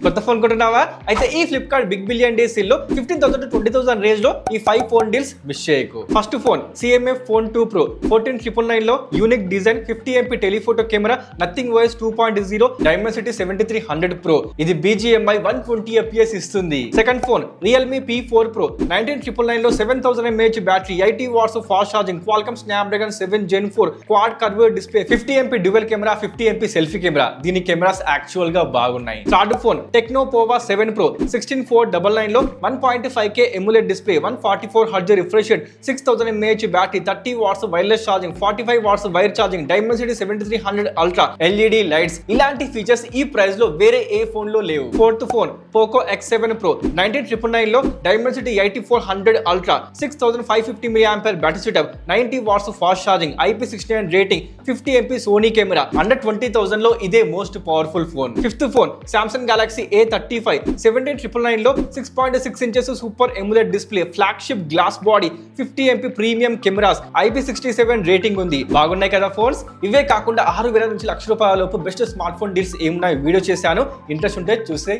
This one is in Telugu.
కొత్త ఫోన్ కొంటున్నావా? అయితే ఈ Flipkart big billion day sale లో 15,000 to 20,000 రేంజ్ లో ఈ 5 ఫోన్ డీల్స్ మిస్ చేయకు. First phone CMF Phone 2 Pro 14,999 లో unique design 50 MP telephoto camera, Nothing OS 2.0, Dimensity 7300 Pro. ఇది BGMI 120 FPS ఇస్తుంది. Second phone Realme P4 Pro 19,999 లో 7,000 mAh battery, 80 watts fast charging, Qualcomm Snapdragon 7 Gen 4 quad curved display, 50 MP dual camera, 50 MP selfie camera. దీని కెమెరాస్ యాక్చువల్ గా బాగున్నాయి. Third phone Tecno Pova 7 Pro 16,499 లో 1.5K AMOLED display, 144 Hz refresh rate, 6,000 mAh battery, 30 watts wireless charging, 45 watts wire charging, Dimensity 7300 Ultra, LED lights. ఇలాంటి ఫీచర్స్ ఈ ప్రైస్ లో వేరే ఏ ఫోన్ లో లేవు. Fourth phone Poco X7 Pro 19,999 లో Dimensity 8400 Ultra, 6,550 mAh battery setup, 90 watts fast charging, IP69 rating, 50 MP Sony camera. Under 20,000 లో ఇదే most powerful phone. Fifth phone Samsung Galaxy A35 17,999 లో 6.6 inches super AMOLED display, flagship glass body, 50 MP premium cameras, IP67 rating ఉంది. బాగున్నాయి కదా ఫోన్స్. ఇవే కాకుండా 6,000 నుంచి ₹1,00,000 లోపు బెస్ట్ స్మార్ట్ ఫోన్ డీల్స్ ఏమున్నాయి వీడియో చేశాను. ఇంట్రెస్ట్ ఉంటే చూస్తే